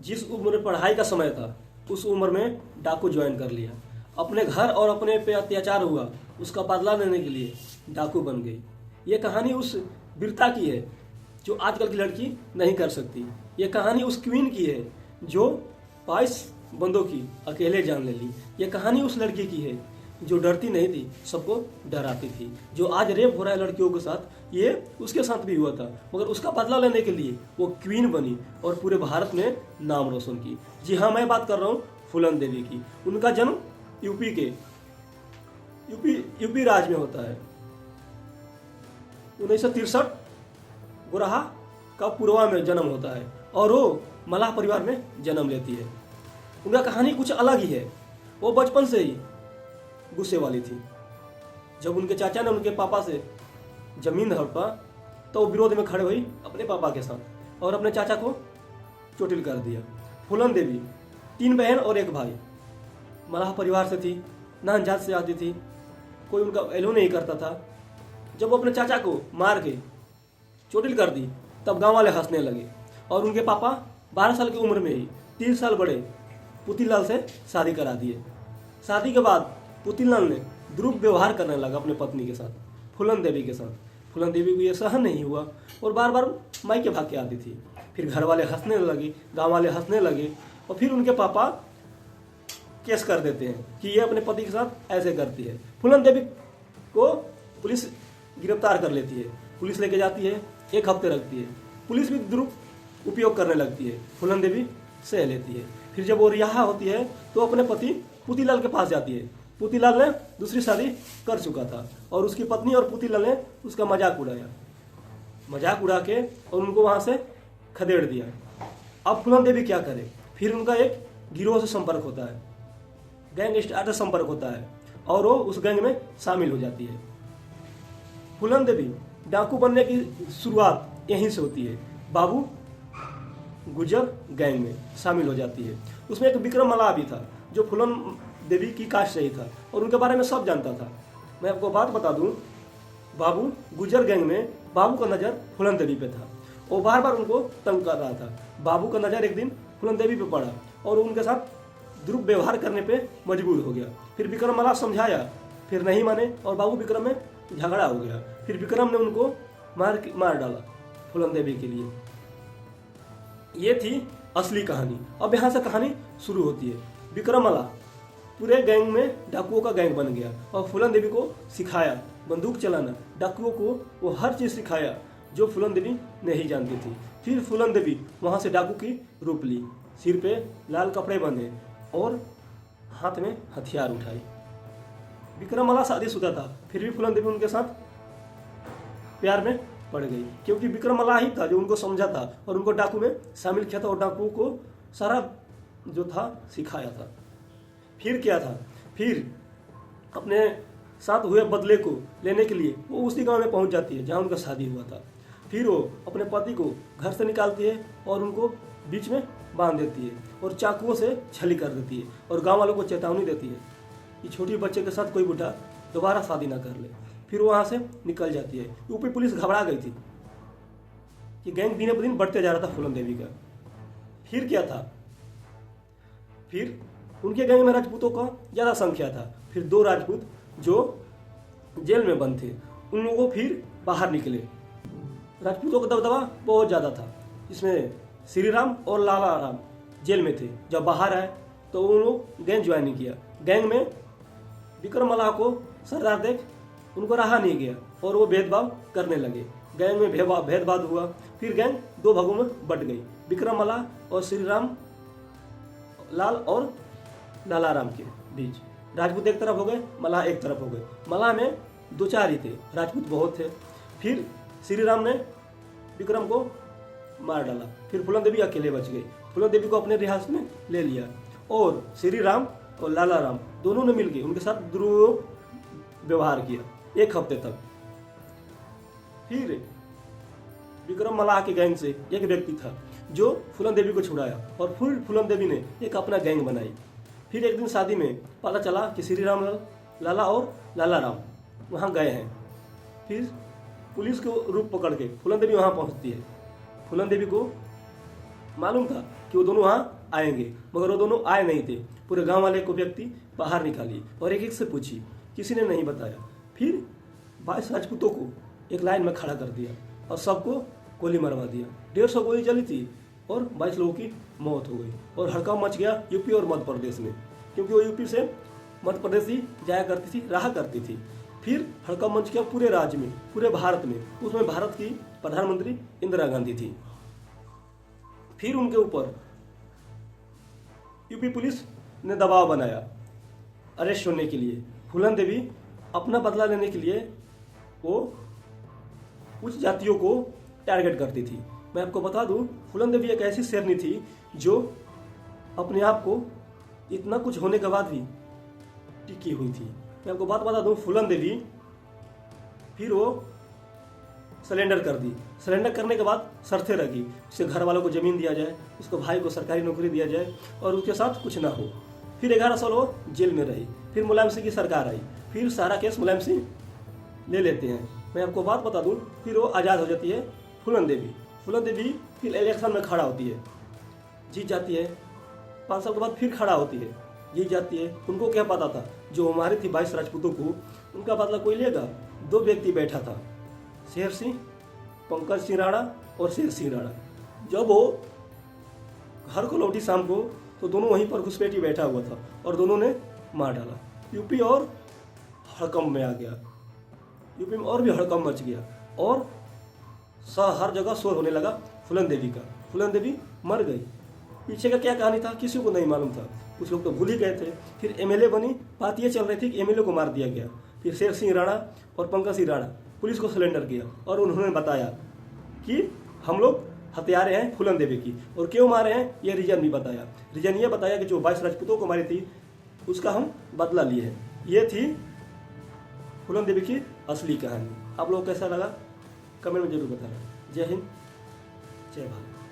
जिस उम्र में पढ़ाई का समय था उस उम्र में डाकू ज्वाइन कर लिया। अपने घर और अपने पे अत्याचार हुआ, उसका बदला लेने के लिए डाकू बन गई। ये कहानी उस वीरता की है जो आजकल की लड़की नहीं कर सकती। ये कहानी उस क्वीन की है जो 22 बंदों की अकेले जान ले ली। ये कहानी उस लड़की की है जो डरती नहीं थी, सबको डराती थी। जो आज रेप हो रहा है लड़कियों के साथ, ये उसके साथ भी हुआ था, मगर उसका बदला लेने के लिए वो क्वीन बनी और पूरे भारत में नाम रोशन की। जी हाँ, मैं बात कर रहा हूँ फूलन देवी की। उनका जन्म यूपी राज्य में होता है। 1963 गुरहा का पुरवा में जन्म होता है और वो मलाह परिवार में जन्म लेती है। उनका कहानी कुछ अलग ही है। वो बचपन से ही गुस्से वाली थी। जब उनके चाचा ने उनके पापा से जमीन हड़पा तो वो विरोध में खड़े हुई अपने पापा के साथ और अपने चाचा को चोटिल कर दिया। फूलन देवी 3 बहन और 1 भाई, मलाह परिवार से थी, नान जात से आती थी, कोई उनका एलो नहीं करता था। जब वो अपने चाचा को मार के चोटिल कर दी तब गांव वाले हंसने लगे और उनके पापा 12 साल की उम्र में ही 3 साल बड़े पुतीलाल से शादी करा दिए। शादी के बाद पुतीलाल ने दुर्व्यवहार करने लगा अपने पत्नी के साथ, फूलन देवी के साथ। फूलन देवी को यह सहन नहीं हुआ और बार बार मायके भाग के आती थी। फिर घर वाले हंसने लगे, गांव वाले हंसने लगे और फिर उनके पापा केस कर देते हैं कि ये अपने पति के साथ ऐसे करती है। फूलन देवी को पुलिस गिरफ्तार कर लेती है। पुलिस लेके जाती है, 1 हफ्ते रखती है। पुलिस भी दुरुपयोग करने लगती है, फूलन देवी सह लेती है। फिर जब वो रिहा होती है तो अपने पति पुतीलाल के पास जाती है। पुतीलाल ने दूसरी शादी कर चुका था और उसकी पत्नी और पुतीलाल ने उसका मजाक उड़ाया, मजाक उड़ा के और उनको वहां से खदेड़ दिया। अब फूलन देवी क्या करे? फिर उनका एक गिरोह से संपर्क होता है, गैंग स्टार्टर संपर्क होता है और वो उस गैंग में शामिल हो जाती है। फूलन देवी डाकू बनने की शुरुआत यहीं से होती है। बाबू गुजर गैंग में शामिल हो जाती है। उसमें एक विक्रम मल्लाह भी था जो फूलन देवी की कास्ट से ही था और उनके बारे में सब जानता था। मैं आपको बात बता दूं, बाबू गुजर गैंग में बाबू का नज़र फूलन देवी पे था। वो बार बार उनको तंग कर रहा था। बाबू का नज़र एक दिन फूलन देवी पे पड़ा और उनके साथ दुर्व्यवहार करने पे मजबूर हो गया। फिर विक्रम मल्लाह समझाया, फिर नहीं माने और बाबू विक्रम में झगड़ा हो गया। फिर विक्रम ने उनको मार डाला फूलन देवी के लिए। ये थी असली कहानी। अब यहाँ से कहानी शुरू होती है। विक्रम मल्लाह पूरे गैंग में डाकुओं का गैंग बन गया और फूलन देवी को सिखाया बंदूक चलाना। डाकुओं को वो हर चीज़ सिखाया जो फूलन देवी नहीं जानती थी। फिर फूलन देवी वहाँ से डाकू की रूप ली, सिर पे लाल कपड़े बांधे और हाथ में हथियार उठाई। विक्रम मल्लाह शादीशुदा था, फिर भी फूलन देवी उनके साथ प्यार में पड़ गई क्योंकि विक्रम मल्लाह ही था जो उनको समझा था और उनको डाकू में शामिल किया था और डाकुओं को सारा जो था सिखाया था। फिर क्या था? फिर अपने साथ हुए बदले को लेने के लिए वो उसी गांव में पहुंच जाती है जहां उनका शादी हुआ था। फिर वो अपने पति को घर से निकालती है और उनको बीच में बांध देती है और चाकुओं से छली कर देती है और गांव वालों को चेतावनी देती है कि छोटी बच्चे के साथ कोई बूढ़ा दोबारा शादी ना कर ले। फिर वो वहाँ से निकल जाती है। यूपी पुलिस घबरा गई थी कि गैंग दिन ब दिन बढ़ते जा रहा था फूलन देवी का। फिर क्या था? फिर उनके गैंग में राजपूतों का ज़्यादा संख्या था। फिर 2 राजपूत जो जेल में बंद थे उन लोगों फिर बाहर निकले। राजपूतों का दबदबा बहुत ज़्यादा था। इसमें श्री राम और लाला राम जेल में थे। जब बाहर आए तो उन लोग गैंग ज्वाइन किया। गैंग में विक्रम मल्लाह को सरदार देख उनको रहा नहीं गया और वो भेदभाव करने लगे। गैंग में भेदभाव हुआ। फिर गैंग 2 भागों में बट गई, विक्रम मल्लाह और श्री राम लाल और लाला राम के बीच। राजपूत एक तरफ हो गए, मल्लाह एक तरफ हो गए। मल्लाह में 2-4 ही थे, राजपूत बहुत थे। फिर श्री राम ने विक्रम को मार डाला। फिर फूलन देवी अकेले बच गई। फूलन देवी को अपने रिहासत में ले लिया और श्री राम और लाला राम दोनों ने मिलकर उनके साथ दुर्व्यवहार किया 1 हफ्ते तक। फिर विक्रम मल्लाह के गैंग से एक व्यक्ति था जो फूलन देवी को छुड़ाया और फिर फूलन देवी ने एक अपना गैंग बनाई। फिर एक दिन शादी में पता चला कि श्री राम लाला और लाला राम वहाँ गए हैं। फिर पुलिस को रूप पकड़ के फूलन देवी वहाँ पहुँचती है। फूलन देवी को मालूम था कि वो दोनों वहाँ आएंगे, मगर वो दोनों आए नहीं थे। पूरे गांव वाले को व्यक्ति बाहर निकाली और एक एक से पूछी, किसी ने नहीं बताया। फिर 22 राजपूतों को एक लाइन में खड़ा कर दिया और सबको गोली मरवा दिया। 150 गोली चली थी और 22 लोगों की मौत हो गई और हड़कंप मच गया यूपी और मध्य प्रदेश में, क्योंकि वो यूपी से मध्य प्रदेश ही जाया करती थी, रहा करती थी। फिर हड़कंप मच गया पूरे राज्य में, पूरे भारत में। उसमें भारत की प्रधानमंत्री इंदिरा गांधी थी। फिर उनके ऊपर यूपी पुलिस ने दबाव बनाया अरेस्ट होने के लिए। फूलन देवी अपना बदला लेने के लिए वो उच्च जातियों को टारगेट करती थी। मैं आपको बता दूं, फूलन देवी एक ऐसी शेरनी थी जो अपने आप को इतना कुछ होने के बाद भी टिकी हुई थी। मैं आपको बात बता दूं, फूलन देवी फिर वो सरेंडर कर दी। सरेंडर करने के बाद शर्तें रखी, उसके घर वालों को ज़मीन दिया जाए, उसको भाई को सरकारी नौकरी दिया जाए और उसके साथ कुछ ना हो। फिर 11 साल वो जेल में रही। फिर मुलायम सिंह की सरकार आई, फिर सारा केस मुलायम सिंह ले लेते हैं। मैं आपको बात बता दूं, फिर वो आज़ाद हो जाती है फूलन देवी। फूलन देवी फिर इलेक्शन में खड़ा होती है, जीत जाती है। 5 साल के बाद फिर खड़ा होती है, जीत जाती है। उनको क्या पता था, जो हमारी थी 22 राजपूतों को, उनका बदला कोई लेगा। 2 व्यक्ति बैठा था, शेर सिंह, पंकज सिंह राणा और शेर सिंह राणा। जब वो घर को लौटी शाम को, तो दोनों वहीं पर घुसपैठी बैठा हुआ था और दोनों ने मार डाला। यूपी और हड़कंप में आ गया, यूपी में और भी हड़कंप मच गया और हर जगह शोर होने लगा फूलन देवी का। फूलन देवी मर गई। पीछे का क्या कहानी था किसी को नहीं मालूम था, कुछ लोग तो भूल ही गए थे। फिर एमएलए बनी, बात ये चल रही थी कि एमएलए को मार दिया गया। फिर शेर सिंह राणा और पंकज सिंह राणा पुलिस को सरेंडर किया और उन्होंने बताया कि हम लोग हत्यारे हैं फूलन देवी की, और क्यों मारे हैं ये रीजन भी बताया। रीजन ये बताया कि जो 22 राजपूतों को मारी थी उसका हम बदला लिए हैं। ये थी फूलन देवी की असली कहानी। आप लोग कैसा लगा कमेंट में जरूर बताना। जय हिंद, जय भारत।